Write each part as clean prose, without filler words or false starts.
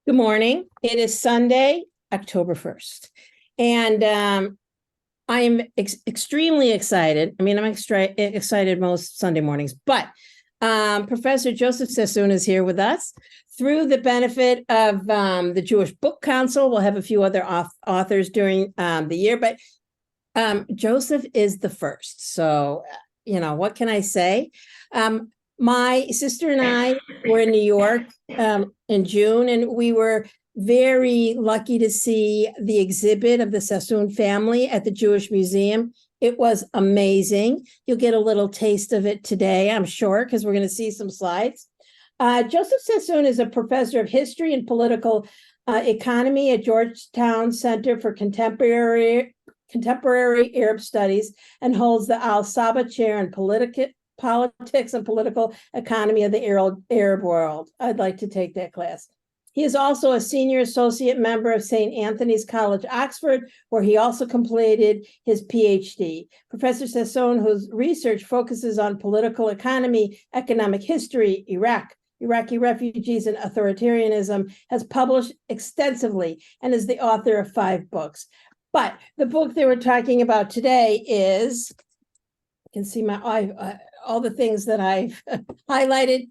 Good morning. It is Sunday, October 1st. And I am extremely excited. I mean, I'm excited most Sunday mornings, but Professor Joseph Sassoon is here with us. Through the benefit of the Jewish Book Council, we'll have a few other authors during the year, but Joseph is the first. So, what can I say? My sister and I were in New York in June, and we were very lucky to see the exhibit of the Sassoon family at the Jewish Museum. It was amazing. You'll get a little taste of it today, I'm sure, because we're going to see some slides. Joseph Sassoon is a professor of history and political economy at Georgetown Center for Contemporary Arab Studies and holds the Al Saba Chair in Politics and Political Economy of the Arab World. I'd like to take that class. He is also a senior associate member of St. Anthony's College, Oxford, where he also completed his PhD. Professor Sassoon, whose research focuses on political economy, economic history, Iraqi refugees, and authoritarianism, has published extensively and is the author of 5 books. But the book that we're talking about today is, you can see all the things that I've highlighted.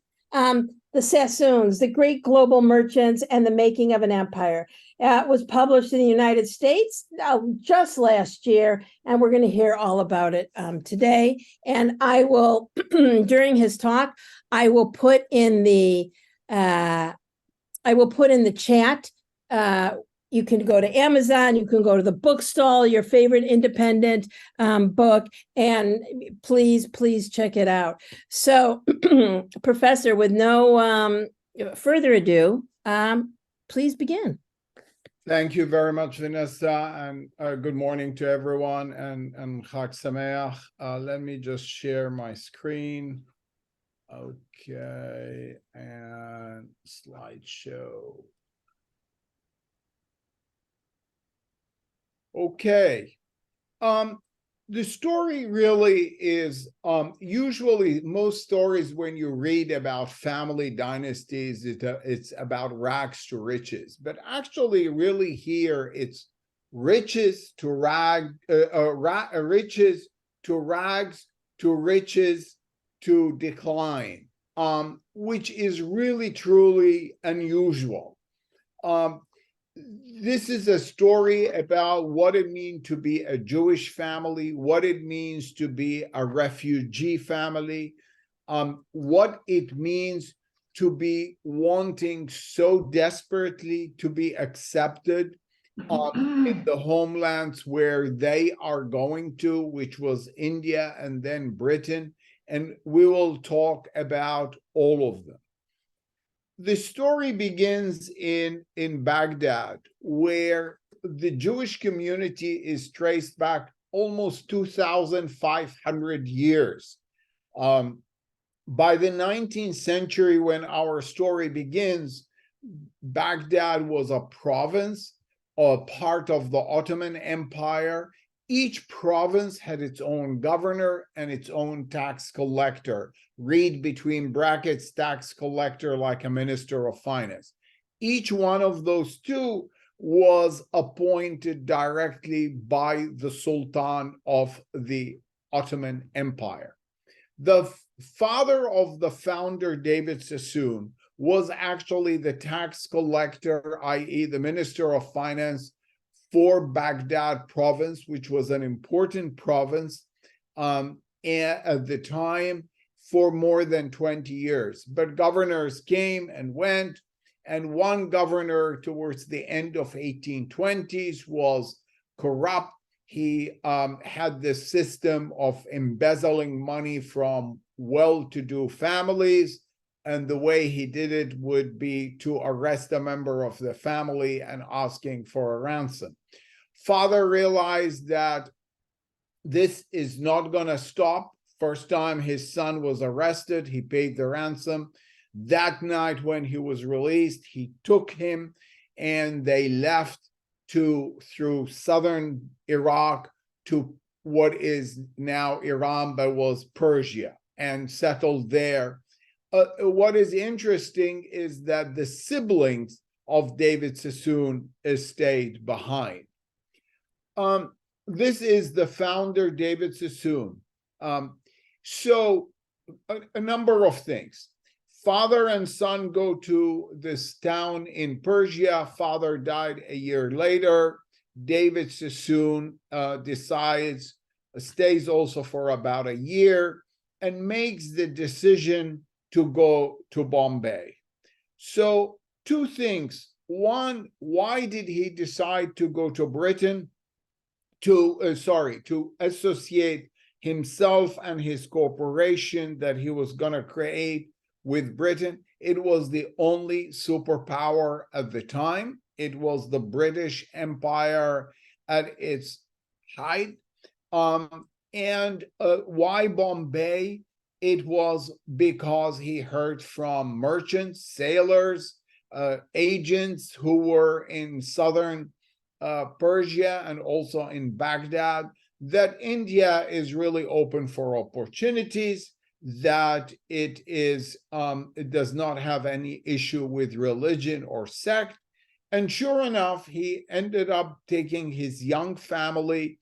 The Sassoons, the Great Global Merchants, and the Making of an Empire. It was published in the United States just last year, and we're going to hear all about it today. And I will, during his talk, I will put in the chat. You can go to Amazon, you can go to the bookstall, your favorite independent book, and please check it out. So, Professor, with no further ado, please begin. Thank you very much, Vanessa, and good morning to everyone, and Chag Sameach. Let me just share my screen. Okay, and slideshow. Okay. The story really is, usually most stories when you read about family dynasties, it's about rags to riches. But actually, really here, it's riches to riches to rags to riches to decline, which is really, truly unusual. This is a story about what it means to be a Jewish family, what it means to be a refugee family, what it means to be wanting so desperately to be accepted in the homelands where they are going to, which was India and then Britain. And we will talk about all of them. The story begins in Baghdad, where the Jewish community is traced back almost 2,500 years. By the 19th century, when our story begins, Baghdad was a province, a part of the Ottoman Empire. Each province had its own governor and its own tax collector. Read between brackets, tax collector, like a minister of finance. Each one of those two was appointed directly by the Sultan of the Ottoman Empire. The father of the founder, David Sassoon, was actually the tax collector, i.e. the minister of finance for Baghdad province, which was an important province at the time for more than 20 years. But governors came and went, and one governor towards the end of 1820s was corrupt. He had this system of embezzling money from well-to-do families, and the way he did it would be to arrest a member of the family and asking for a ransom. Father realized that this is not going to stop. First time his son was arrested, he paid the ransom. That night when he was released, he took him and they left through southern Iraq to what is now Iran, but was Persia, and settled there. What is interesting is that the siblings of David Sassoon estate behind. This is the founder, David Sassoon. So a number of things. Father and son go to this town in Persia. Father died a year later. David Sassoon stays also for about a year and makes the decision to go to Bombay. So two things. One, why did he decide to go to Britain? To associate himself and his corporation that he was going to create with Britain. It was the only superpower at the time. It was the British Empire at its height. Why Bombay? It was because he heard from merchants, sailors, agents who were in southern Persia and also in Baghdad, that India is really open for opportunities, that it does not have any issue with religion or sect. And sure enough, he ended up taking his young family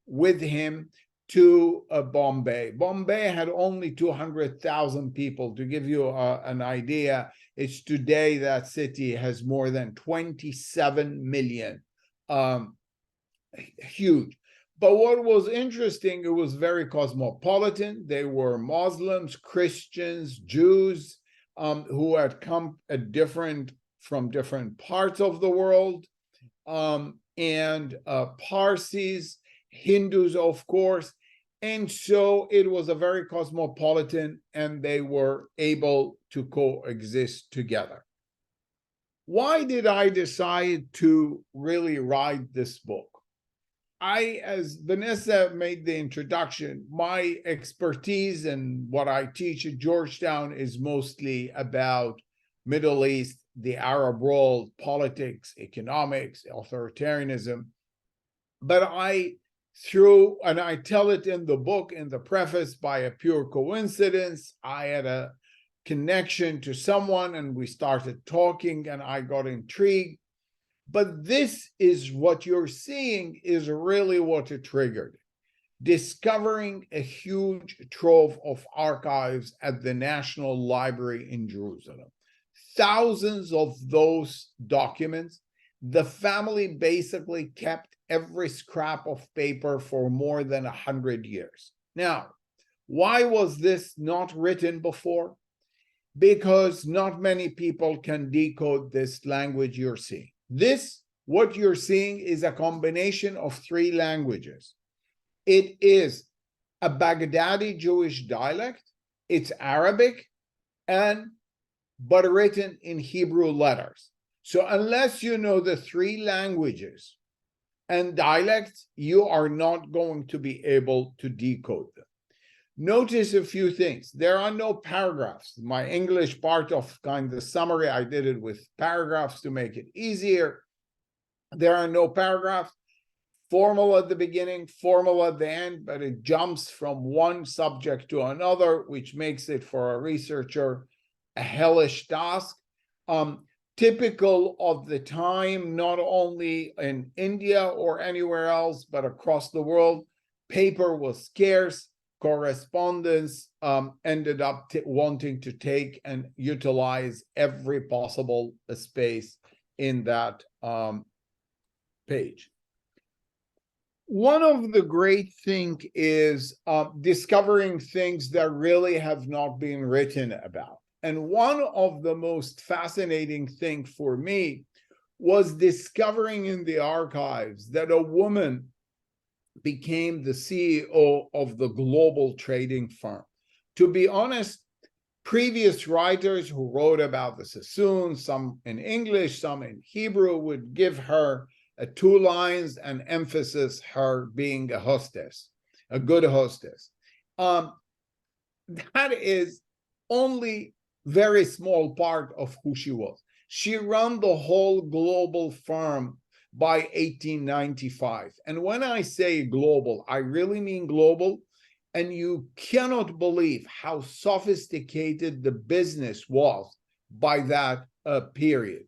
with him to Bombay. Bombay had only 200,000 people. To give you an idea, it's today that city has more than 27 million. Huge. But what was interesting, it was very cosmopolitan. They were Muslims, Christians, Jews, who had come from different parts of the world, and Parsis, Hindus, of course. And so it was a very cosmopolitan, and they were able to coexist together. Why did I decide to really write this book? As Vanessa made the introduction, my expertise and what I teach at Georgetown is mostly about Middle East, the Arab world, politics, economics, authoritarianism. But I tell it in the book, in the preface, by a pure coincidence. I had a connection to someone and we started talking and I got intrigued. But this is what you're seeing is really what it triggered. Discovering a huge trove of archives at the National Library in Jerusalem. Thousands of those documents. The family basically kept every scrap of paper for more than 100 years. Now, why was this not written before? Because not many people can decode this language you're seeing. What you're seeing is a combination of three languages. It is a Baghdadi Jewish dialect, it's Arabic, but written in Hebrew letters. So unless you know the three languages and dialects, you are not going to be able to decode them. Notice a few things. There are no paragraphs. My English part of kind of summary, I did it with paragraphs to make it easier. There are no paragraphs. Formal at the beginning, formal at the end, but it jumps from one subject to another, which makes it for a researcher a hellish task. Typical of the time, not only in India or anywhere else, but across the world, paper was scarce. Correspondence ended up wanting to take and utilize every possible space in that page. One of the great things is discovering things that really have not been written about. And one of the most fascinating things for me was discovering in the archives that a woman became the CEO of the global trading firm. To be honest, previous writers who wrote about the Sassoon, some in English, some in Hebrew, would give her 2 lines and emphasize her being a hostess, a good hostess. That is only very small part of who she was. She ran the whole global firm by 1895. And when I say global, I really mean global. And you cannot believe how sophisticated the business was by that period.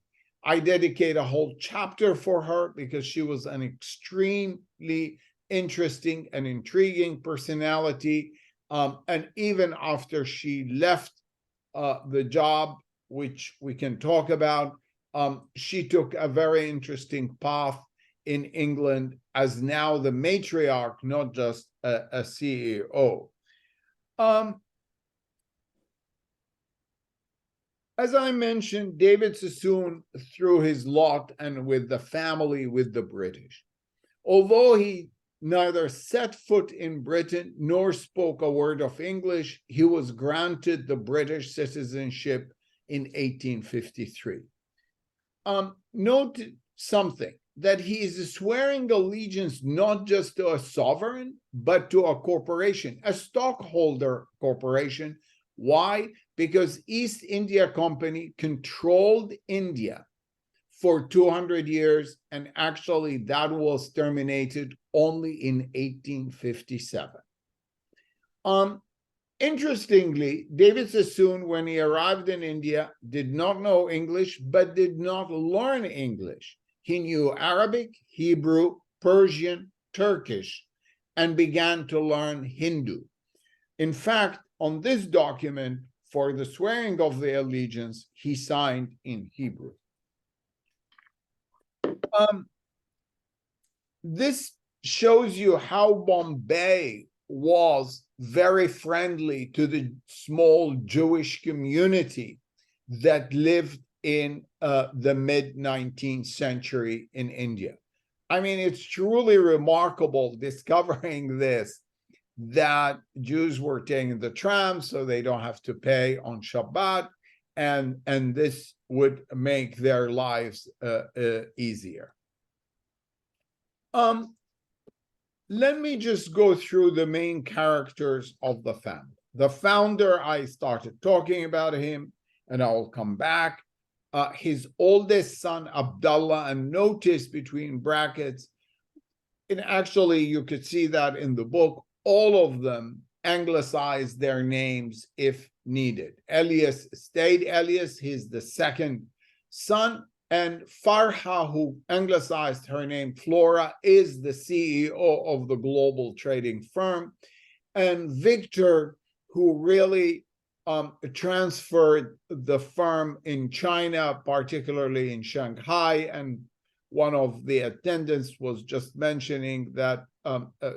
I dedicate a whole chapter for her because she was an extremely interesting and intriguing personality. And even after she left the job, which we can talk about, she took a very interesting path in England as now the matriarch, not just a CEO. As I mentioned, David Sassoon threw his lot and with the family with the British. Although he neither set foot in Britain nor spoke a word of English, he was granted the British citizenship in 1853. Note something, that he is swearing allegiance not just to a sovereign, but to a corporation, a stockholder corporation. Why? Because East India Company controlled India for 200 years, and actually that was terminated only in 1857. Interestingly, David Sassoon, when he arrived in India, did not know English, but did not learn English. He knew Arabic, Hebrew, Persian, Turkish, and began to learn Hindu. In fact, on this document, for the swearing of the allegiance, he signed in Hebrew. This shows you how Bombay was very friendly to the small Jewish community that lived in the mid-19th century in India. I mean, it's truly remarkable discovering this, that Jews were taking the tram so they don't have to pay on Shabbat, and this would make their lives easier. Let me just go through the main characters of the family. The founder, I started talking about him, and I'll come back. His oldest son, Abdullah, and notice between brackets, and actually you could see that in the book, all of them anglicized their names if needed. Elias stayed Elias, he's the second son, and Farha, who anglicized her name Flora, is the CEO of the global trading firm. And Victor, who really transferred the firm in China, particularly in Shanghai, and one of the attendants was just mentioning that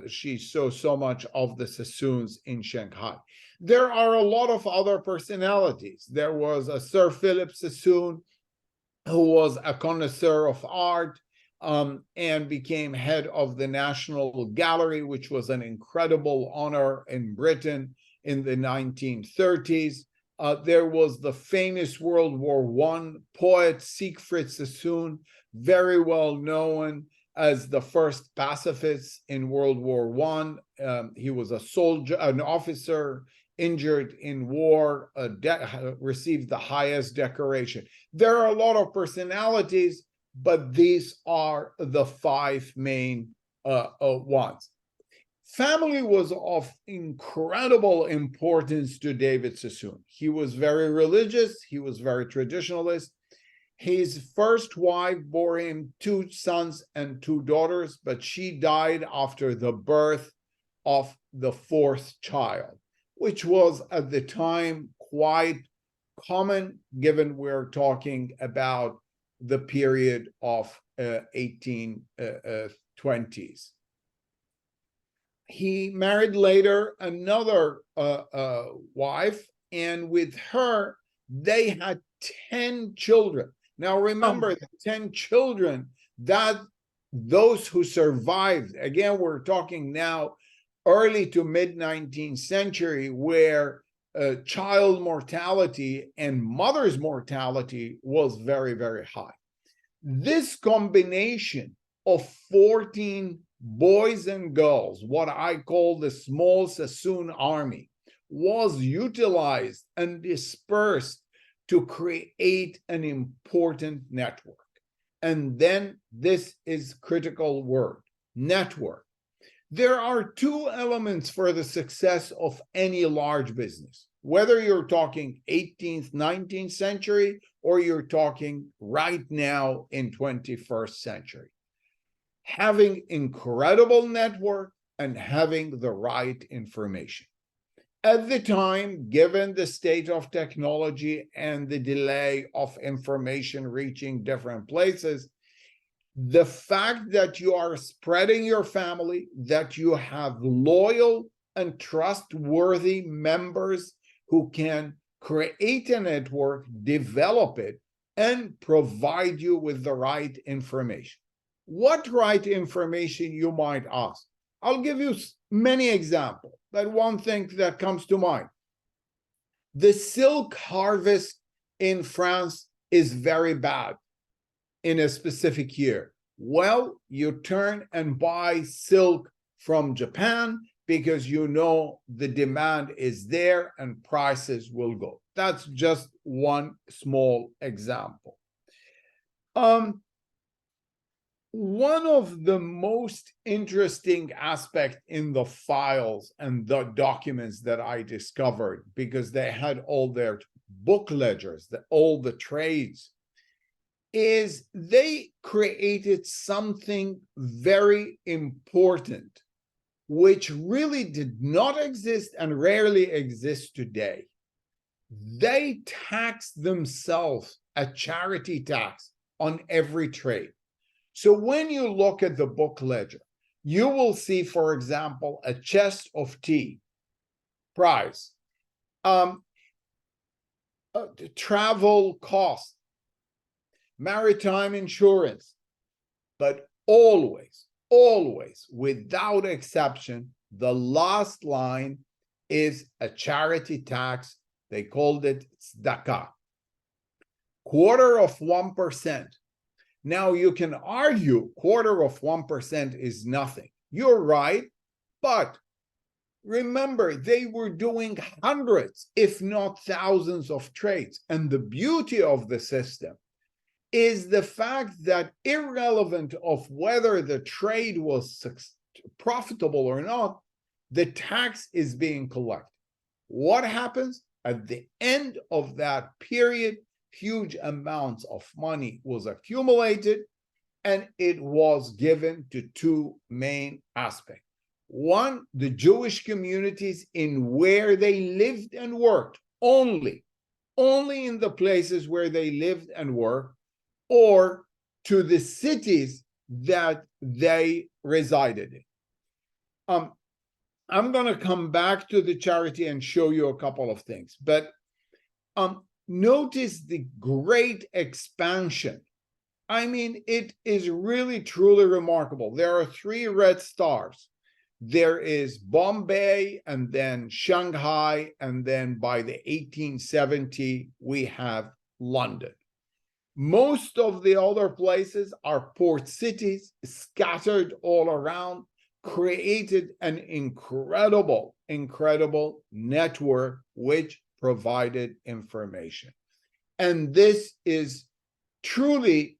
she saw so much of the Sassoons in Shanghai. There are a lot of other personalities. There was a Sir Philip Sassoon, who was a connoisseur of art and became head of the National Gallery, which was an incredible honor in Britain in the 1930s. There was the famous World War I poet Siegfried Sassoon, very well known as the first pacifist in World War I. He was a soldier, an officer injured in war, received the highest decoration. There are a lot of personalities, but these are the five main ones. Family was of incredible importance to David Sassoon. He was very religious. He was very traditionalist. His first wife bore him 2 sons and 2 daughters, but she died after the birth of the 4th child, which was at the time quite common, given we're talking about the period of 1820s. He married later another wife, and with her, they had 10 children. Now, remember, the 10 children, that those who survived, again, we're talking now early to mid-19th century, where child mortality and mother's mortality was very, very high. This combination of 14 boys and girls, what I call the small Sassoon army, was utilized and dispersed to create an important network. And then this is critical word, network. There are 2 elements for the success of any large business. whether you're talking 18th, 19th century, or you're talking right now in 21st century. Having incredible network and having the right information. At the time, given the state of technology and the delay of information reaching different places, the fact that you are spreading your family, that you have loyal and trustworthy members who can create a network, develop it, and provide you with the right information. What right information, you might ask? I'll give you many examples, but one thing that comes to mind. The silk harvest in France is very bad in a specific year. Well, you turn and buy silk from Japan because you know the demand is there and prices will go. That's just one small example. One of the most interesting aspects in the files and the documents that I discovered, because they had all their book ledgers, all the trades, is they created something very important, which really did not exist and rarely exists today. They tax themselves a charity tax on every trade. So when you look at the book ledger, you will see, for example, a chest of tea price, travel cost, maritime insurance, but always, without exception, the last line is a charity tax. They called it tzedakah, 1/4%. Now, you can argue 1/4% is nothing. You're right, but remember, they were doing hundreds, if not thousands of trades. And the beauty of the system is the fact that irrelevant of whether the trade was profitable or not, the tax is being collected. What happens? At the end of that period, huge amounts of money was accumulated, and it was given to two main aspects. One, the Jewish communities in where they lived and worked, only in the places where they lived and worked, or to the cities that they resided in. I'm going to come back to the charity and show you a couple of things, but notice the great expansion. I mean, it is really, truly remarkable. There are 3 red stars. There is Bombay, and then Shanghai, and then by the 1870, we have London. Most of the other places are port cities scattered all around, created an incredible network which provided information. And this is truly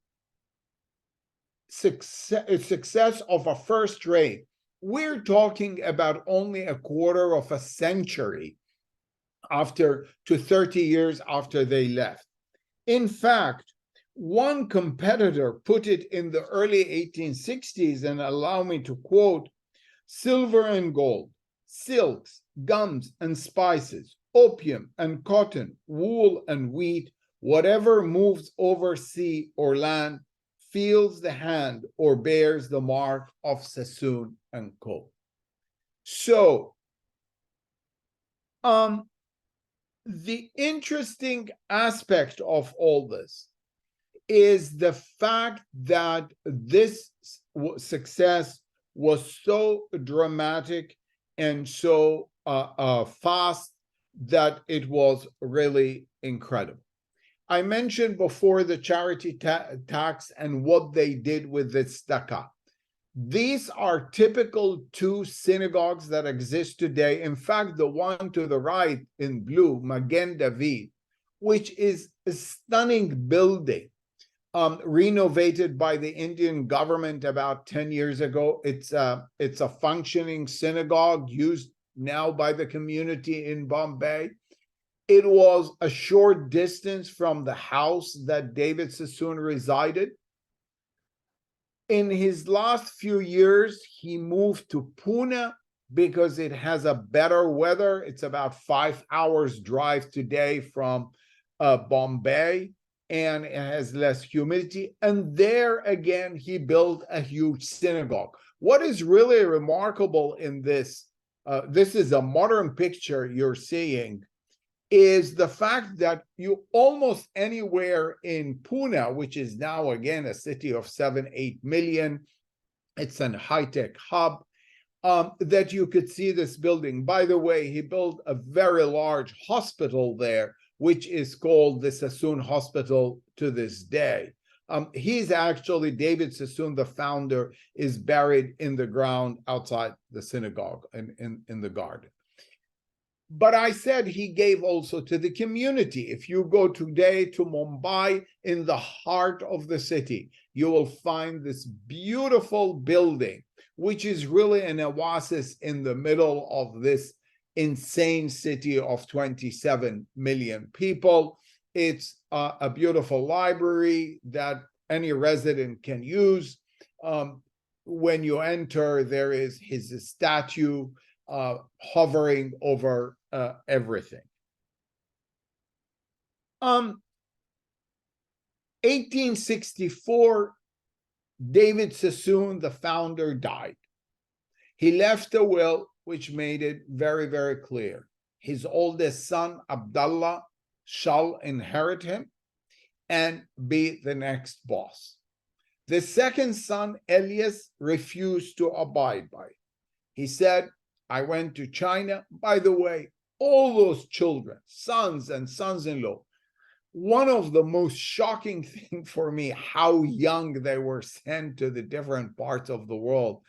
success of a first rate. We're talking about only 1/4 of a century to 30 years after they left. In fact, one competitor put it in the early 1860s, and allow me to quote, "Silver and gold, silks, gums and spices, opium and cotton, wool and wheat, whatever moves over sea or land, feels the hand or bears the mark of Sassoon and Co." So, the interesting aspect of all this is the fact that this success was so dramatic and so fast that it was really incredible. I mentioned before the charity tax and what they did with the tzedakah. These are typical 2 synagogues that exist today. In fact, the one to the right in blue, Magen David, which is a stunning building, renovated by the Indian government about 10 years ago. It's a functioning synagogue used now by the community in Bombay. It was a short distance from the house that David Sassoon resided. In his last few years, he moved to Pune because it has a better weather. It's about 5 hours drive today from Bombay, and it has less humidity. And there again, he built a huge synagogue. What is really remarkable in this, this is a modern picture you're seeing, is the fact that you almost anywhere in Pune, which is now again a city of 7-8 million, it's an high-tech hub, that you could see this building. By the way, he built a very large hospital there, which is called the Sassoon Hospital to this day. He's actually, David Sassoon, the founder, is buried in the ground outside the synagogue in the garden. But I said he gave also to the community. If you go today to Mumbai, in the heart of the city, you will find this beautiful building, which is really an oasis in the middle of this insane city of 27 million people. It's a beautiful library that any resident can use. When you enter, there is his statue hovering over everything. 1864, David Sassoon, the founder, died. He left a will which made it very, very clear. His oldest son, Abdullah, shall inherit him and be the next boss. The second son, Elias, refused to abide by it. He said, I went to China. By the way, all those children, sons and sons-in-law, one of the most shocking things for me, how young they were sent to the different parts of the world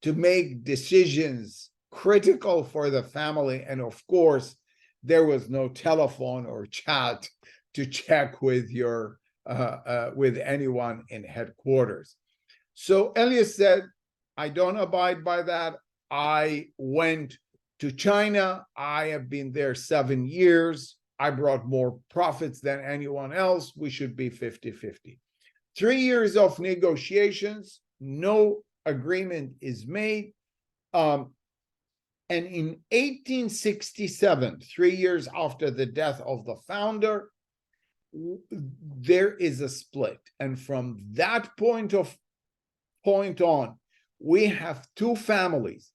to make decisions critical for the family. And of course, there was no telephone or chat to check with your with anyone in headquarters. So Elias said, I don't abide by that. I went to China. I have been there 7 years. I brought more profits than anyone else. We should be 50-50. 3 years of negotiations, no agreement is made. And in 1867, 3 years after the death of the founder, there is a split. And from that point on, we have two families,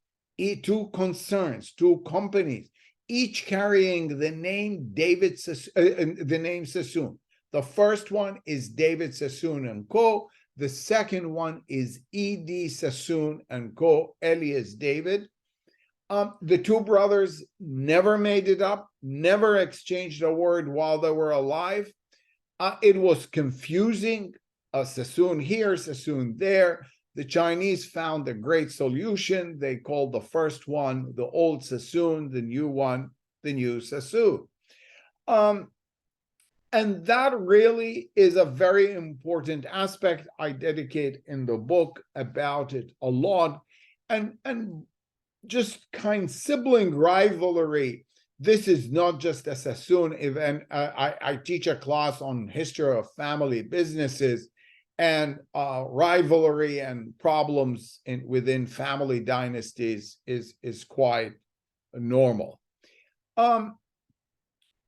two concerns, two companies, each carrying the name Sassoon. The first one is David Sassoon and Co. The second one is E.D. Sassoon and Co. Elias David. The two brothers never made it up, never exchanged a word while they were alive. It was confusing, Sassoon here, Sassoon there. The Chinese found a great solution. They called the first one the old Sassoon, the new one, the new Sassoon. And that really is a very important aspect. I dedicate in the book about it a lot. And just kind sibling rivalry. This is not just a Sassoon event. I teach a class on history of family businesses, and rivalry and problems within family dynasties is quite normal.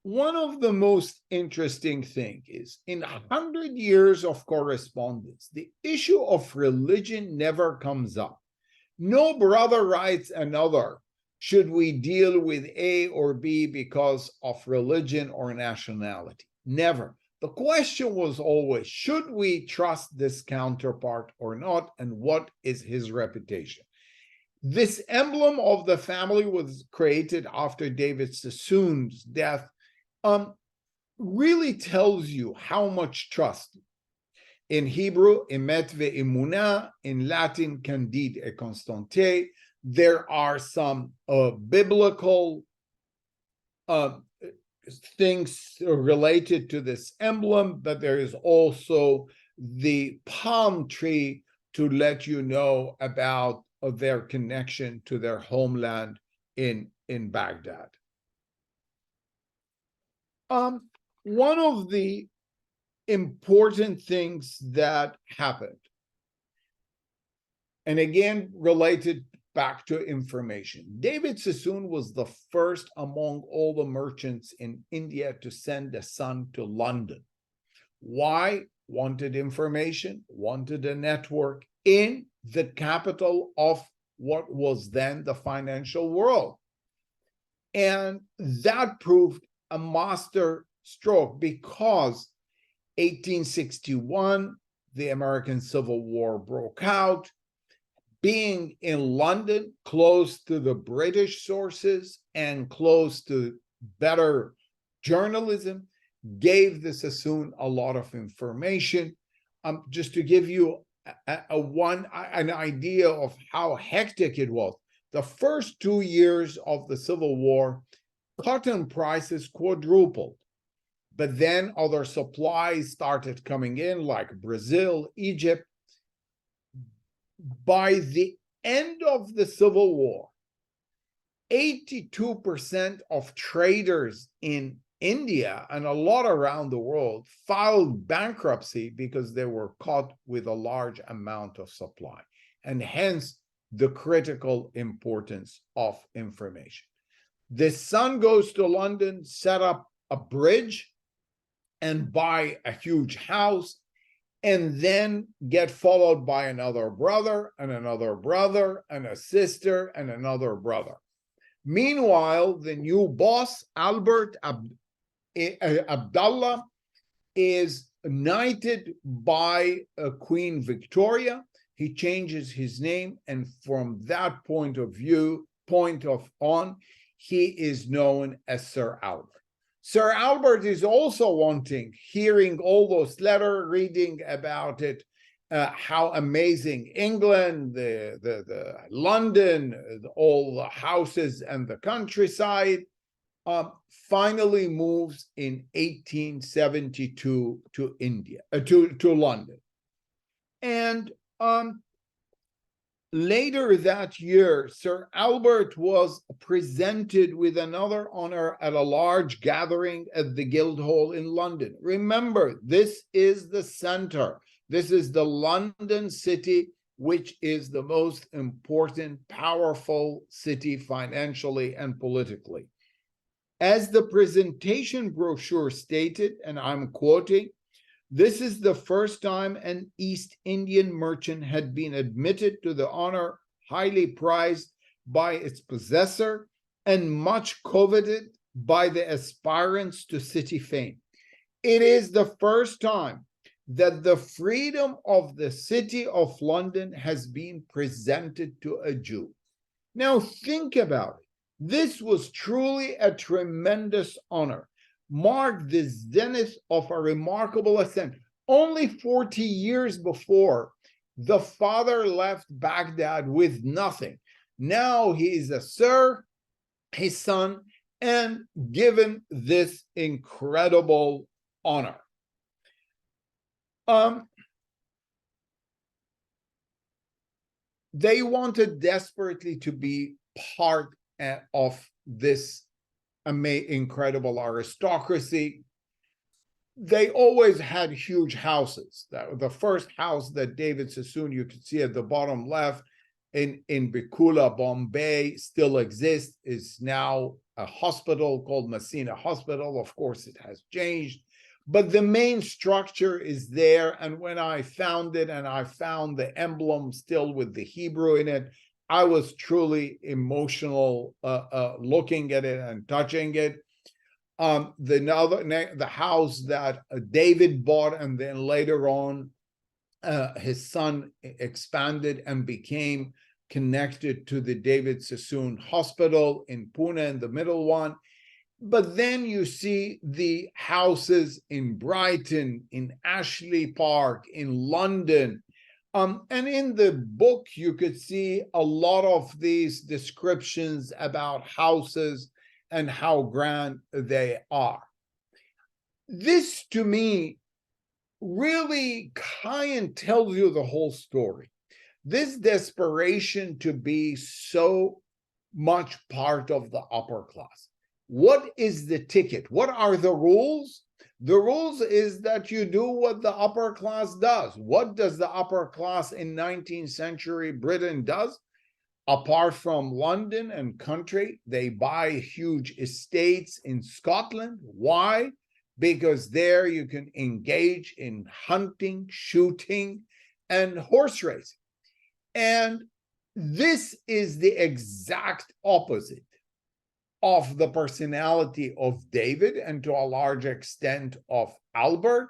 One of the most interesting things is in 100 years of correspondence, the issue of religion never comes up. No brother writes another, should we deal with A or B because of religion or nationality? Never. The question was always, should we trust this counterpart or not, and what is his reputation? This emblem of the family was created after David Sassoon's death, really tells you how much trust. In Hebrew, emet ve'emunah, in Latin, candide et constante. There are some biblical things related to this emblem, but there is also the palm tree to let you know about their connection to their homeland in Baghdad. One of the important things that happened, and again related back to information, David Sassoon was the first among all the merchants in India to send a son to London. Why? Wanted information, wanted a network in the capital of what was then the financial world. And that proved a master stroke because 1861, the American Civil War broke out. Being in London, close to the British sources and close to better journalism, gave the Sassoon a lot of information. Just to give you an idea of how hectic it was, the first 2 years of the Civil War, cotton prices quadrupled. But then other supplies started coming in, like Brazil, Egypt. By the end of the Civil War, 82% of traders in India and a lot around the world filed bankruptcy because they were caught with a large amount of supply, and hence the critical importance of information. The son goes to London, set up a bridge, and buy a huge house, and then get followed by another brother and another brother and a sister and another brother. Meanwhile, the new boss, Albert Abdallah, is knighted by Queen Victoria. He changes his name, and from that point on, he is known as Sir Albert. Sir Albert is also hearing all those letters, reading about it, how amazing England, the London, all the houses and the countryside. Finally moves in 1872 to India, to London. And later that year, Sir Albert was presented with another honor at a large gathering at the Guildhall in London. Remember, this is the center. This is the London city, which is the most important, powerful city financially and politically. As the presentation brochure stated, and I'm quoting, "This is the first time an East Indian merchant had been admitted to the honor, highly prized by its possessor and much coveted by the aspirants to city fame. It is the first time that the freedom of the city of London has been presented to a Jew." Now think about it. This was truly a tremendous honor, marked the zenith of a remarkable ascent. Only 40 years before, the father left Baghdad with nothing. Now he is a sir, his son, and given this incredible honor. They wanted desperately to be part of this incredible aristocracy. They always had huge houses. The first house that David Sassoon, you can see at the bottom left, in Bikula, Bombay, still exists, is now a hospital called Messina Hospital. Of course, it has changed, but the main structure is there. And when I found it and I found the emblem still with the Hebrew in it, I was truly emotional looking at it and touching it. The house that David bought, and then later on his son expanded and became connected to the David Sassoon Hospital in Pune, in the middle one. But then you see the houses in Brighton, in Ashley Park, in London. And in the book, you could see a lot of these descriptions about houses and how grand they are. This, to me, really kind of tells you the whole story. This desperation to be so much part of the upper class. What is the ticket? What are the rules? The rules is that you do what the upper class does. What does the upper class in 19th century Britain does? Apart from London and country, they buy huge estates in Scotland. Why? Because there you can engage in hunting, shooting, and horse racing. And this is the exact opposite of the personality of David, and to a large extent of Albert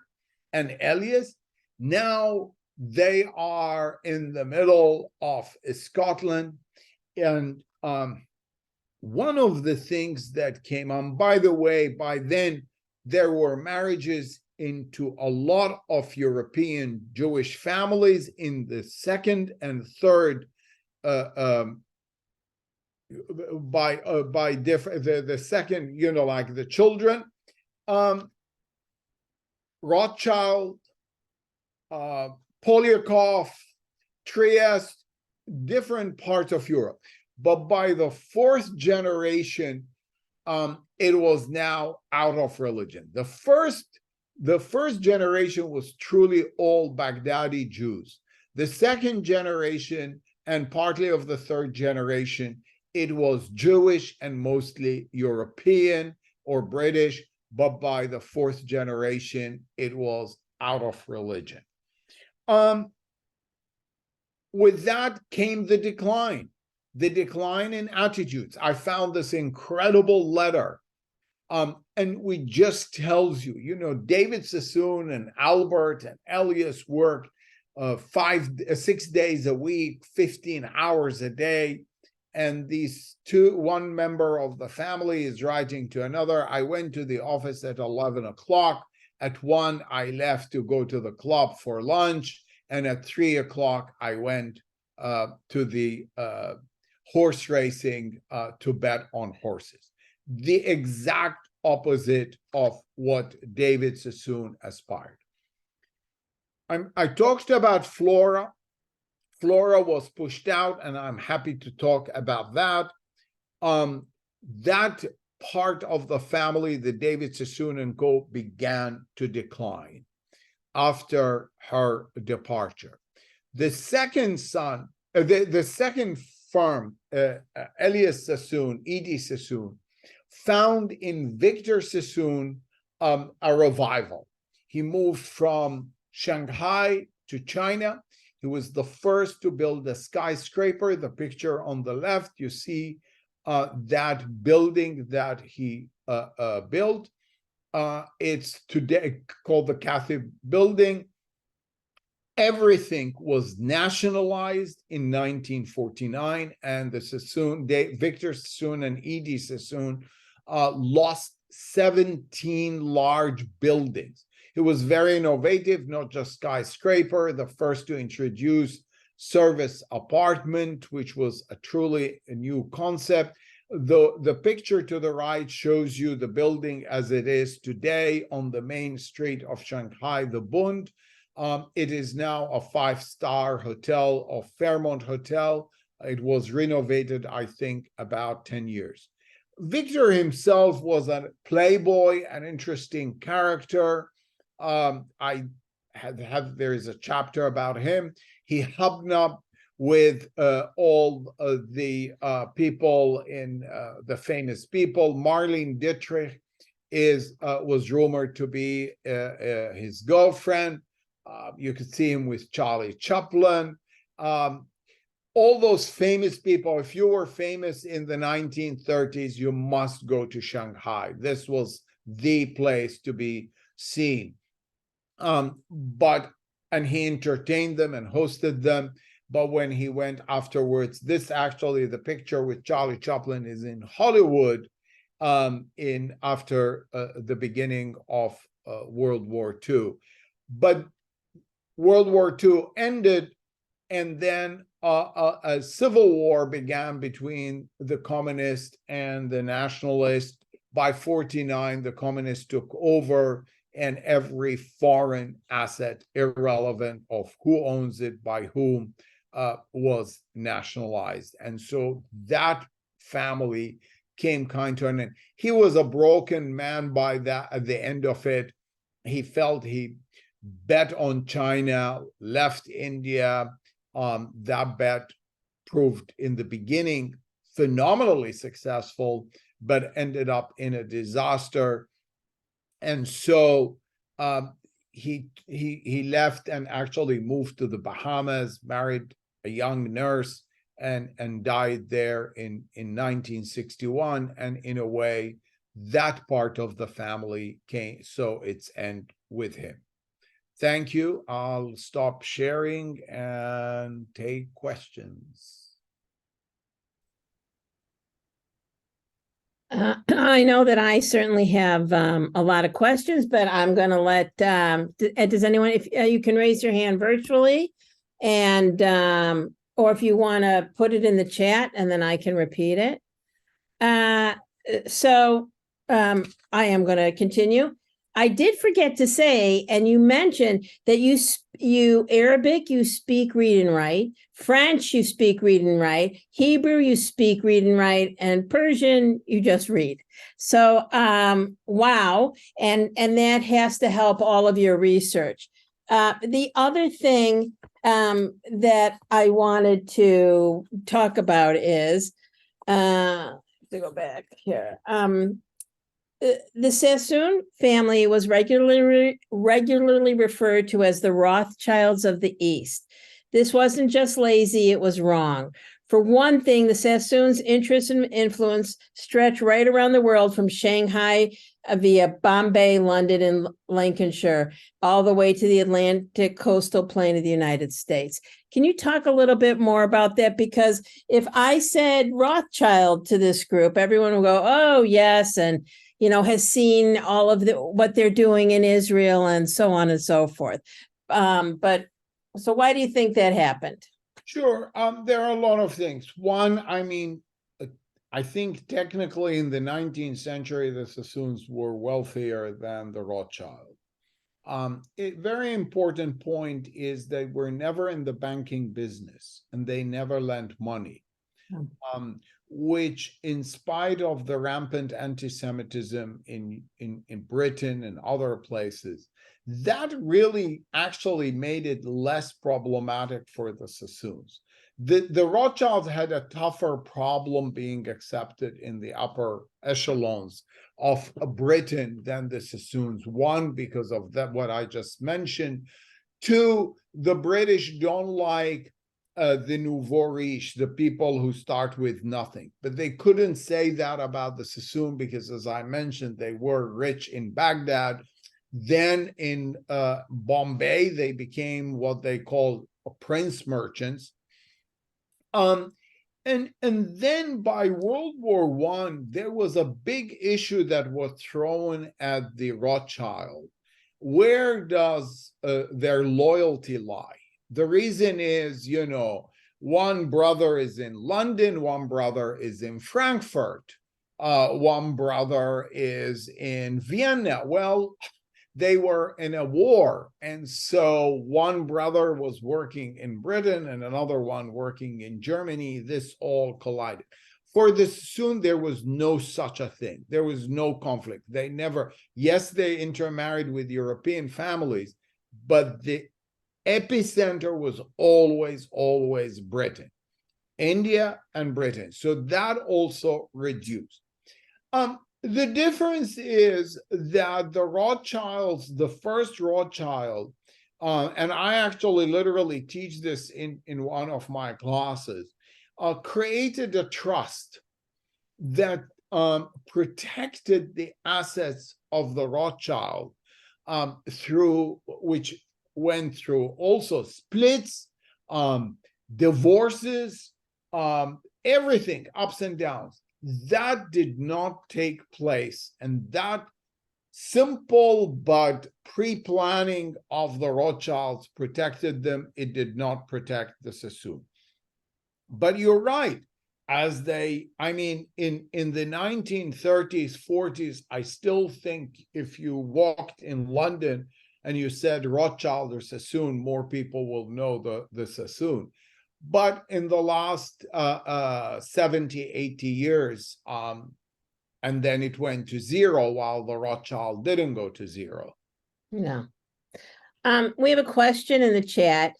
and Elias. Now they are in the middle of Scotland. And one of the things that came on, by the way, by then there were marriages into a lot of European Jewish families in the second and third by different the second, like the children, Rothschild, Polyakov, Trieste, different parts of Europe. But by the fourth generation, it was now out of religion. The first generation was truly all Baghdadi Jews. The second generation and partly of the third generation, it was Jewish and mostly European or British, but by the fourth generation, it was out of religion. With that came the decline in attitudes. I found this incredible letter, and it just tells you, David Sassoon and Albert and Elias work 6 days a week, 15 hours a day. And one member of the family is writing to another. I went to the office at 11 o'clock. At 1, I left to go to the club for lunch. And at 3 o'clock, I went to the horse racing to bet on horses. The exact opposite of what David Sassoon aspired. I talked about Flora. Flora was pushed out, and I'm happy to talk about that. That part of the family, the David Sassoon and co., began to decline after her departure. The second son, the second firm, Elias Sassoon, Edie Sassoon, found in Victor Sassoon a revival. He moved from Shanghai to China. He was the first to build a skyscraper. The picture on the left, you see that building that he built. It's today called the Cathay Building. Everything was nationalized in 1949, and the Sassoon, Victor Sassoon and Edie Sassoon lost 17 large buildings. It was very innovative, not just skyscraper, the first to introduce service apartment, which was truly a new concept. The picture to the right shows you the building as it is today on the main street of Shanghai, the Bund. It is now a 5-star hotel, of Fairmont Hotel. It was renovated, I think, about 10 years. Victor himself was a playboy, an interesting character. There is a chapter about him. He hobnobbed with all the people in the famous people. Marlene Dietrich was rumored to be his girlfriend. You could see him with Charlie Chaplin. All those famous people. If you were famous in the 1930s, you must go to Shanghai. This was the place to be seen. And he entertained them and hosted them. But when he went afterwards, the picture with Charlie Chaplin is in Hollywood after the beginning of World War II. But World War II ended, and then a civil war began between the communists and the nationalists. By 1949, the communists took over, and every foreign asset, irrelevant of who owns it, by whom, was nationalized. And so that family came kind to an end. He was a broken man by that at the end of it. He felt he bet on China, left India. That bet proved in the beginning phenomenally successful, but ended up in a disaster. And so he left and actually moved to the Bahamas, married a young nurse, and died there in 1961. And in a way, that part of the family came, so its end with him. Thank you. I'll stop sharing and take questions. I know that I certainly have a lot of questions, but I'm going to let, does anyone, if you can raise your hand virtually, and or if you want to put it in the chat and then I can repeat it. So I am going to continue. I did forget to say, and you mentioned that you Arabic, you speak, read, and write. French, you speak, read, and write. Hebrew, you speak, read, and write. And Persian, you just read. So, wow. And that has to help all of your research. The other thing that I wanted to talk about is, to go back here. The Sassoon family was regularly referred to as the Rothschilds of the East. This wasn't just lazy, it was wrong. For one thing, the Sassoons' interest and influence stretch right around the world, from Shanghai via Bombay, London, and Lancashire, all the way to the Atlantic coastal plain of the United States. Can you talk a little bit more about that? Because if I said Rothschild to this group, everyone will go, oh, yes, and has seen all of what they're doing in Israel and so on and so forth. But so why do you think that happened? Sure. There are a lot of things. One, I think technically in the 19th century, the Sassoons were wealthier than the Rothschild. A very important point is they were never in the banking business and they never lent money. Which, in spite of the rampant anti-Semitism in Britain and other places, that really actually made it less problematic for the Sassoons. The Rothschilds had a tougher problem being accepted in the upper echelons of Britain than the Sassoons. One, because of that, what I just mentioned. Two, the British don't like the nouveau riche, the people who start with nothing. But they couldn't say that about the Sassoon because, as I mentioned, they were rich in Baghdad. Then in Bombay, they became what they called prince merchants. And then by World War I, there was a big issue that was thrown at the Rothschild. Where does their loyalty lie? The reason is, one brother is in London, one brother is in Frankfurt, one brother is in Vienna. Well, they were in a war. And so one brother was working in Britain and another one working in Germany. This all collided. For the Sassoon, there was no such a thing. There was no conflict. They never, yes, they intermarried with European families, but the epicenter was always Britain, India and Britain. So that also reduced. The difference is that the Rothschilds, the first Rothschild, and I actually literally teach this in one of my classes, created a trust that protected the assets of the Rothschild, through which went through also splits, divorces, everything, ups and downs. That did not take place. And that simple but pre-planning of the Rothschilds protected them. It did not protect the Sassoon. But you're right. In the 1930s, 40s, I still think if you walked in London and you said Rothschild or Sassoon, more people will know the Sassoon. But in the last 70, 80 years, and then it went to zero, while the Rothschild didn't go to zero. No. We have a question in the chat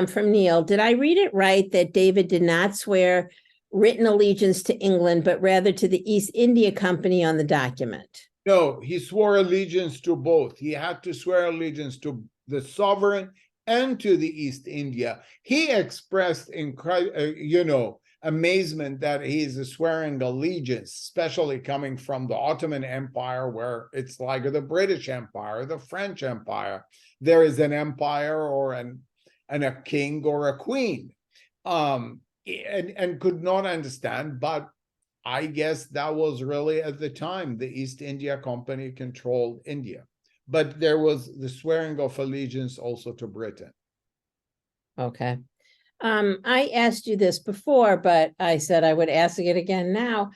from Neil. Did I read it right that David did not swear written allegiance to England, but rather to the East India Company on the document? No, he swore allegiance to both. He had to swear allegiance to the sovereign and to the East India. He expressed amazement that he's swearing allegiance, especially coming from the Ottoman Empire, where it's like the British Empire, the French Empire. There is an empire or a king or a queen, and could not understand. But I guess that was really, at the time, the East India Company controlled India. But there was the swearing of allegiance also to Britain. Okay. I asked you this before, but I said I would ask it again now.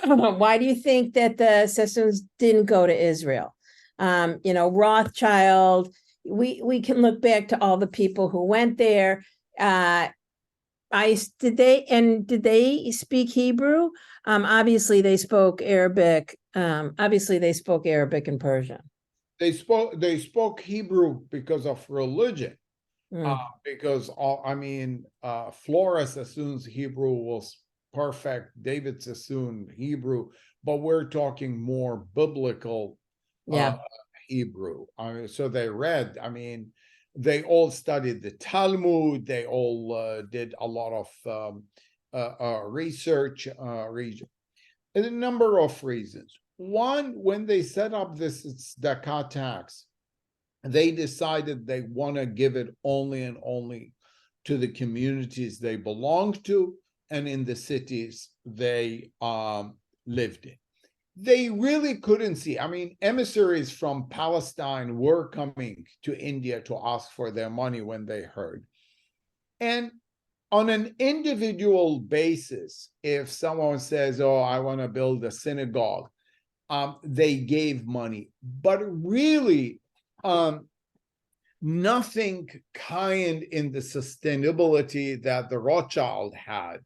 Why do you think that the Sassoons didn't go to Israel? Rothschild, we can look back to all the people who went there. Did they speak Hebrew? Obviously they spoke Arabic. Obviously they spoke Arabic and Persian. They spoke Hebrew because of religion. Because Flora Sassoon's Hebrew was perfect. David Sassoon Hebrew, but we're talking more biblical Hebrew. So they read. They all studied the Talmud. They all did a lot of research. A number of reasons. One, when they set up this tzedakah tax, they decided they want to give it only and only to the communities they belong to and in the cities they lived in. They really couldn't see. Emissaries from Palestine were coming to India to ask for their money when they heard. And on an individual basis, if someone says, oh, I want to build a synagogue, they gave money. But really, nothing kind in the sustainability that the Rothschild had,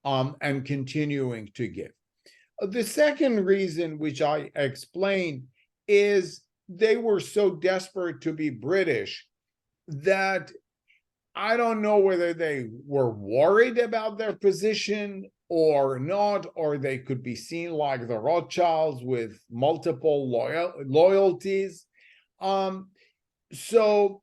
and continuing to give. The second reason, which I explained, is they were so desperate to be British that I don't know whether they were worried about their position or not, or they could be seen like the Rothschilds with multiple loyalties. So,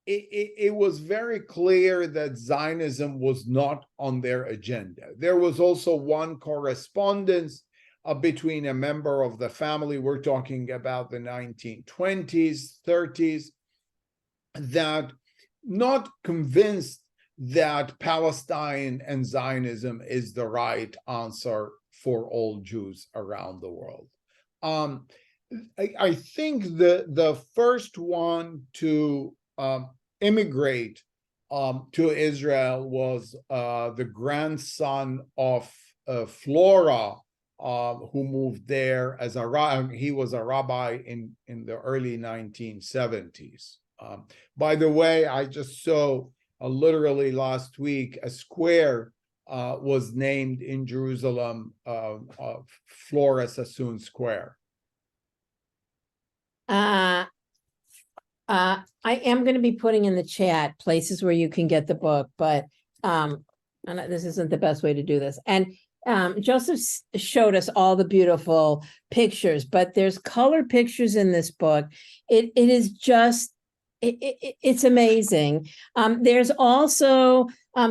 it was very clear that Zionism was not on their agenda. There was also one correspondence between a member of the family, we're talking about the 1920s, 30s, that not convinced that Palestine and Zionism is the right answer for all Jews around the world. I think the first one to immigrate to Israel was the grandson of Flora, who moved there as a rabbi. He was a rabbi in the early 1970s. By the way, I just saw literally last week a square was named in Jerusalem, Flora Sassoon Square. I am going to be putting in the chat places where you can get the book, but and this isn't the best way to do this. And Joseph showed us all the beautiful pictures, but there's color pictures in this book. It is just, it's amazing. There's also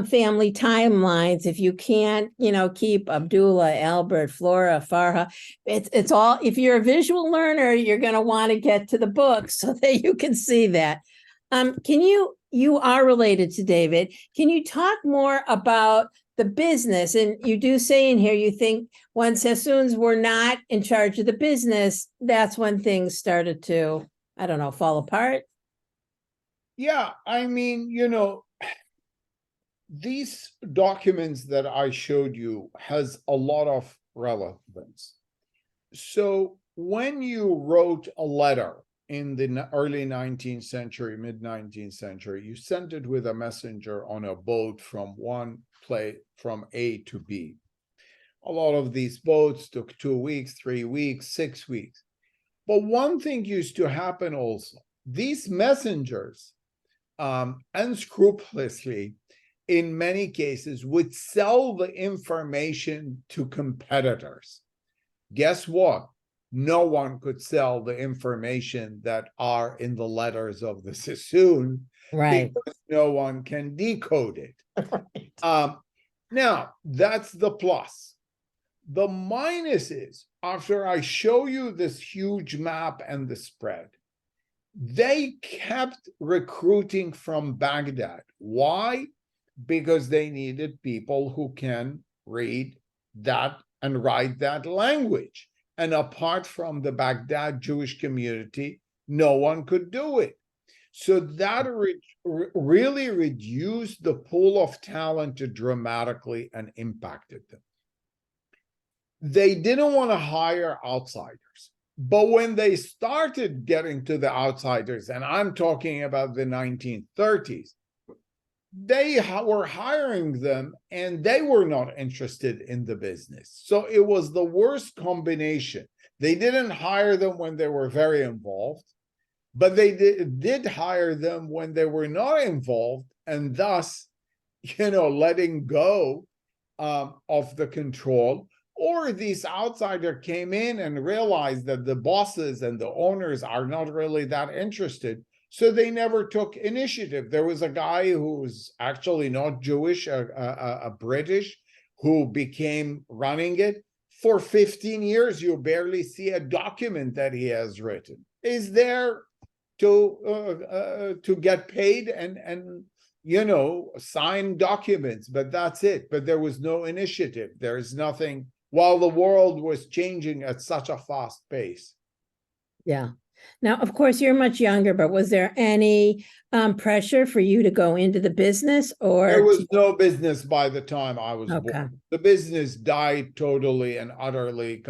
family timelines. If you can't, keep Abdullah, Albert, Flora, Farha, it's all, if you're a visual learner, you're going to want to get to the book so that you can see that. You are related to David. Can you talk more about the business? And you do say in here, you think when Sassoons were not in charge of the business, that's when things started to, I don't know, fall apart. Yeah, these documents that I showed you has a lot of relevance. So when you wrote a letter in the early 19th century, mid-19th century, you sent it with a messenger on a boat from one place, from A to B. A lot of these boats took 2 weeks, 3 weeks, 6 weeks. But one thing used to happen also. These messengers unscrupulously, in many cases, would sell the information to competitors. Guess what? No one could sell the information that are in the letters of the Sassoon, Right. because no one can decode it. Right. Now, that's the plus. The minus is, after I show you this huge map and the spread, they kept recruiting from Baghdad. Why? Because they needed people who can read that and write that language. And apart from the Baghdad Jewish community, no one could do it. So that really reduced the pool of talent dramatically and impacted them. They didn't want to hire outsiders. But when they started getting to the outsiders, and I'm talking about the 1930s, they were hiring them and they were not interested in the business. So it was the worst combination. They didn't hire them when they were very involved, but they did hire them when they were not involved, and thus, letting go of the control. Or these outsider came in and realized that the bosses and the owners are not really that interested, so they never took initiative. There was a guy who was actually not Jewish, a British, who became running it. For 15 years, you barely see a document that he has written. Is there to get paid and sign documents, but that's it. But there was no initiative. There is nothing, while the world was changing at such a fast pace. Yeah. Now, of course, you're much younger, but was there any pressure for you to go into the business, or there was no business by the time I was okay. born? The business died totally and utterly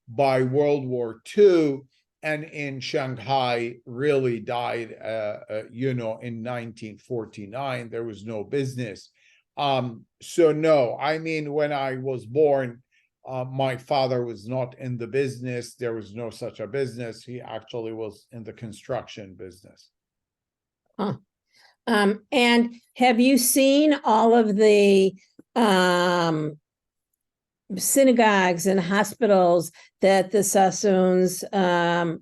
by World War II, and in Shanghai really died, in 1949. There was no business. So no, I mean, when I was born, my father was not in the business. There was no such a business. He actually was in the construction business. Huh. And have you seen all of the synagogues and hospitals that the Sassoons, that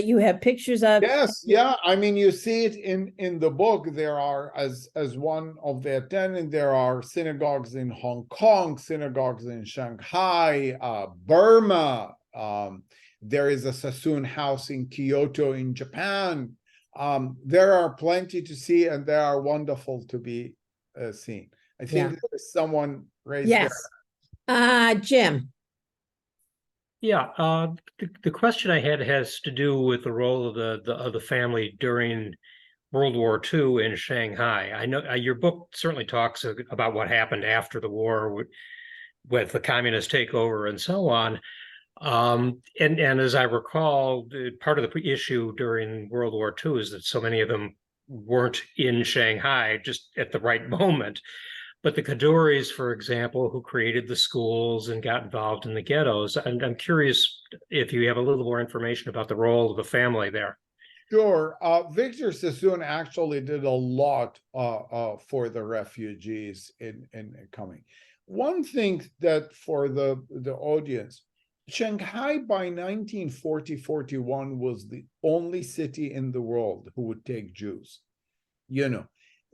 you have pictures of? Yes, yeah. I mean, you see it in the book. There are, as one of the attendants, there are synagogues in Hong Kong, synagogues in Shanghai, Burma. There is a Sassoon house in Kyoto in Japan. There are plenty to see, and they are wonderful to be seen. I think there's someone raised yes. Jim. Yeah, the question I had has to do with the role of the family during World War II in Shanghai. I know your book certainly talks about what happened after the war with the communist takeover and so on. And as I recall, part of the issue during World War II is that so many of them weren't in Shanghai just at the right moment. But the Kaduris, for example, who created the schools and got involved in the ghettos, I'm curious if you have a little more information about the role of the family there. Sure. Victor Sassoon actually did a lot for the refugees in coming. One thing that for the audience, Shanghai by 1940-41 was the only city in the world who would take Jews.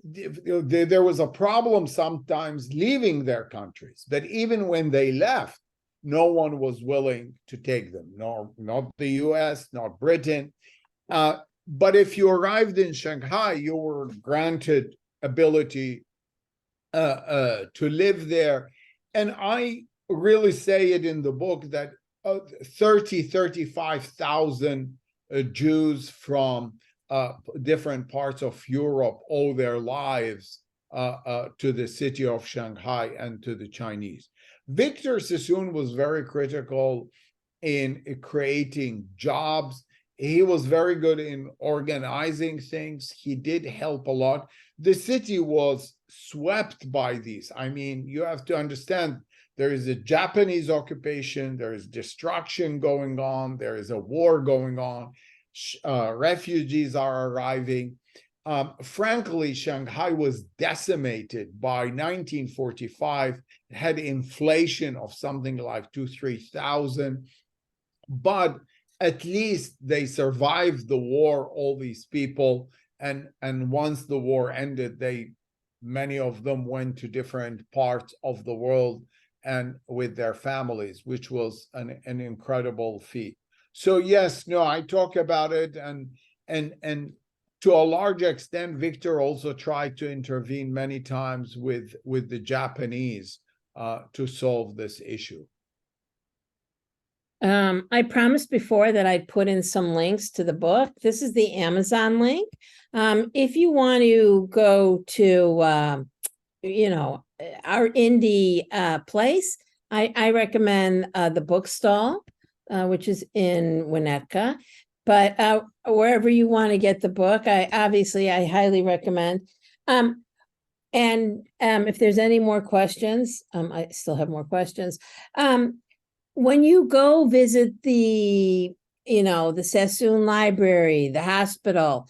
There was a problem sometimes leaving their countries, but even when they left, no one was willing to take them, not the US, not Britain. But if you arrived in Shanghai, you were granted ability to live there. And I really say it in the book that 35,000 Jews from different parts of Europe owe their lives to the city of Shanghai and to the Chinese. Victor Sassoon was very critical in creating jobs. He was very good in organizing things. He did help a lot. The city was swept by these. I mean, you have to understand, There is a Japanese occupation, there is destruction going on, there is a war going on, refugees are arriving. Frankly, Shanghai was decimated by 1945. It had inflation of something like 2,000-3,000, but at least they survived the war, all these people. And once the war ended, many of them went to different parts of the world and with their families, which was an incredible feat. So yes, no, I talk about it, and to a large extent, Victor also tried to intervene many times with the Japanese to solve this issue. I promised before that I'd put in some links to the book. This is the Amazon link. If you want to go to, our indie place, I recommend the bookstall, which is in Winnetka. But wherever you want to get the book, I highly recommend. And if there's any more questions, I still have more questions. When you go visit the Sassoon Library, the hospital,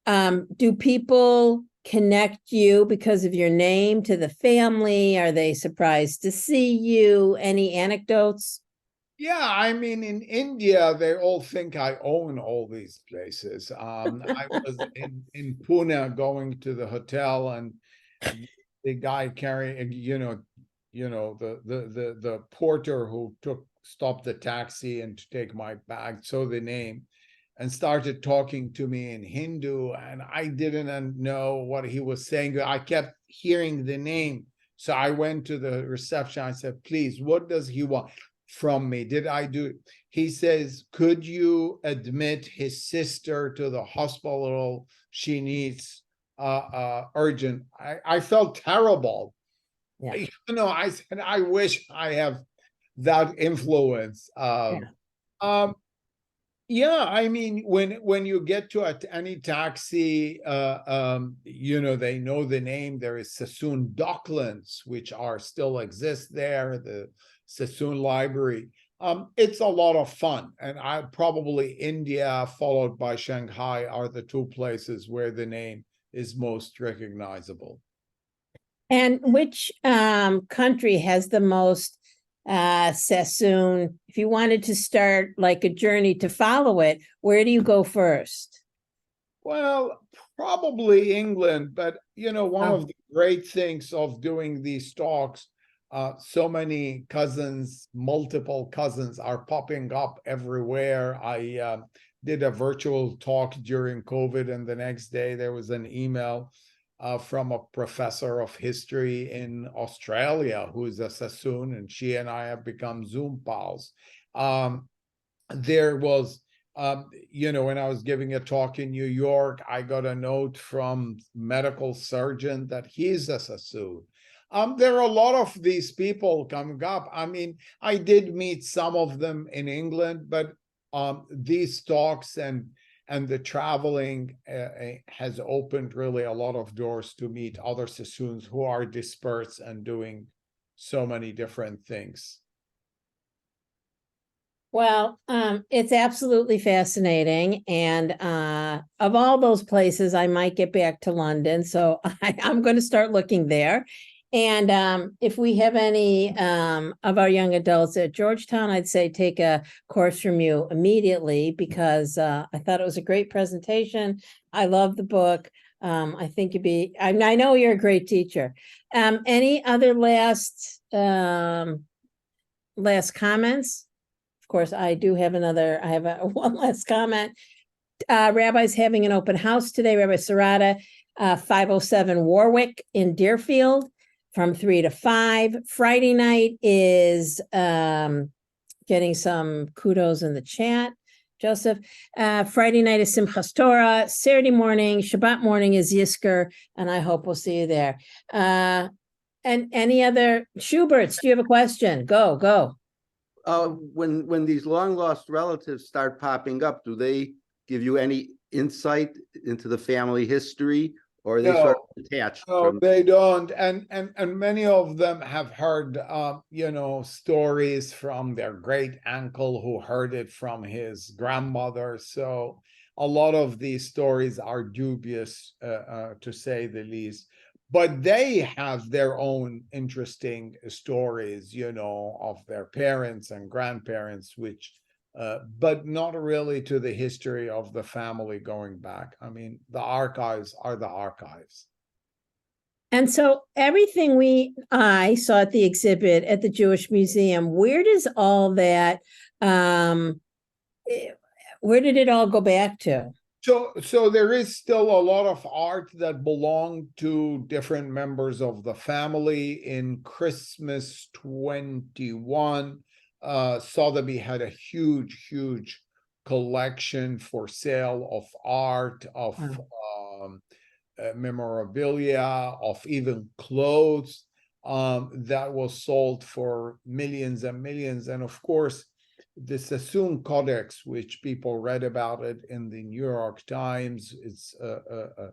do people connect you because of your name to the family? Are they surprised to see you? Any anecdotes? Yeah, I mean, in India, they all think I own all these places. I was in Pune going to the hotel, and the guy carrying, the porter who stopped the taxi and to take my bag, saw the name and started talking to me in Hindu, and I didn't know what he was saying. I kept hearing the name. So I went to the reception. I said, please, what does he want from me? Did I do it? He says, could you admit his sister to the hospital? She needs urgent. I felt terrible. Yeah. I said, I wish I have that influence. Yeah, I mean, when you get to any taxi, they know the name. There is Sassoon Docklands, which still exist there, the Sassoon Library. It's a lot of fun. And probably India, followed by Shanghai, are the two places where the name is most recognizable. And which country has the most Sassoon? If you wanted to start like a journey to follow it, where do you go first? Well, probably England, but one of the great things of doing these talks, so many cousins, multiple cousins are popping up everywhere. I did a virtual talk during COVID, and the next day there was an email from a professor of history in Australia who is a Sassoon, and she and I have become Zoom pals. There was, when I was giving a talk in New York, I got a note from medical surgeon that he's a Sassoon. There are a lot of these people coming up. I mean, I did meet some of them in England, but these talks and the traveling has opened really a lot of doors to meet other Sassoons who are dispersed and doing so many different things. Well, it's absolutely fascinating. And of all those places, I might get back to London. So I'm going to start looking there. And if we have any of our young adults at Georgetown, I'd say take a course from you immediately, because I thought it was a great presentation. I love the book. I think I know you're a great teacher. Any other last comments? Of course, I do have one last comment. Rabbi's having an open house today, Rabbi Sarada, 507 Warwick in Deerfield, from 3 to 5. Friday night is getting some kudos in the chat, Joseph. Friday night is Simchas Torah. Saturday morning, Shabbat morning is Yizkor, and I hope we'll see you there. And any other, Schuberts, do you have a question? Go. When these long lost relatives start popping up, do they give you any insight into the family history, Or are they sort No. of detached No, from? they don't, and many of them have heard, stories from their great uncle who heard it from his grandmother. So a lot of these stories are dubious, to say the least. But they have their own interesting stories, of their parents and grandparents, which, but not really to the history of the family going back. I mean, the archives are the archives. And so everything I saw at the exhibit at the Jewish Museum, where does all that, where did it all go back to? So there is still a lot of art that belonged to different members of the family. In Christmas 21, Sotheby had a huge collection for sale of art, of memorabilia, of even clothes, that was sold for millions and millions. And of course, the Sassoon Codex, which people read about it in the New York Times, it's a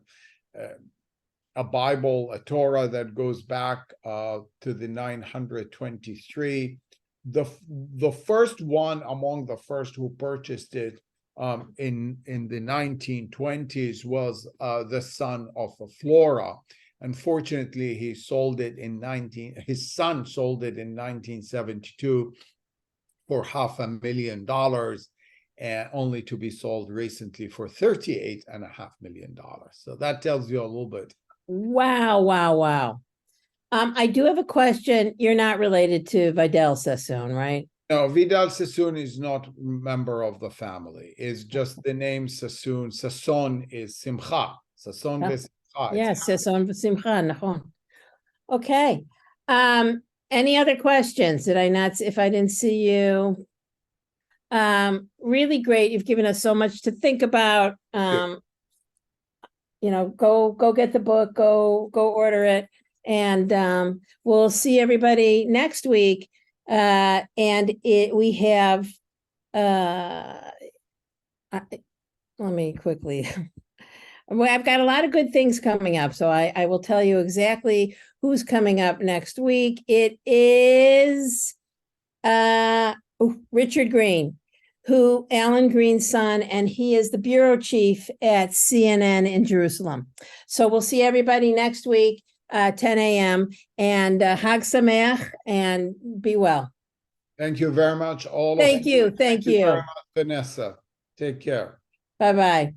Bible, a Torah that goes back to the 923. The first one among the first who purchased it in the 1920s was the son of Flora. Unfortunately, his son sold it in 1972 for $500,000, and only to be sold recently for $38.5 million. So that tells you a little bit. Wow. I do have a question. You're not related to Vidal Sassoon, right? No, Vidal Sassoon is not a member of the family. It's just the name Sassoon. Sasson is Simcha. Sasson v'Simcha. Yes, Sassoon v'Simcha, nachon. Okay. Any other questions? Did I not, if I didn't see you? Really great. You've given us so much to think about. Go get the book, go order it. And we'll see everybody next week. We have let me quickly well, I've got a lot of good things coming up, so I will tell you exactly who's coming up next week. It is Richard Green, Alan Green's son, and he is the bureau chief at CNN in Jerusalem. So we'll see everybody next week, 10 a.m. And Hag Sameach, and be well. Thank you very much, all Thank of you. you. Thank you very much, Vanessa. Take care. Bye-bye.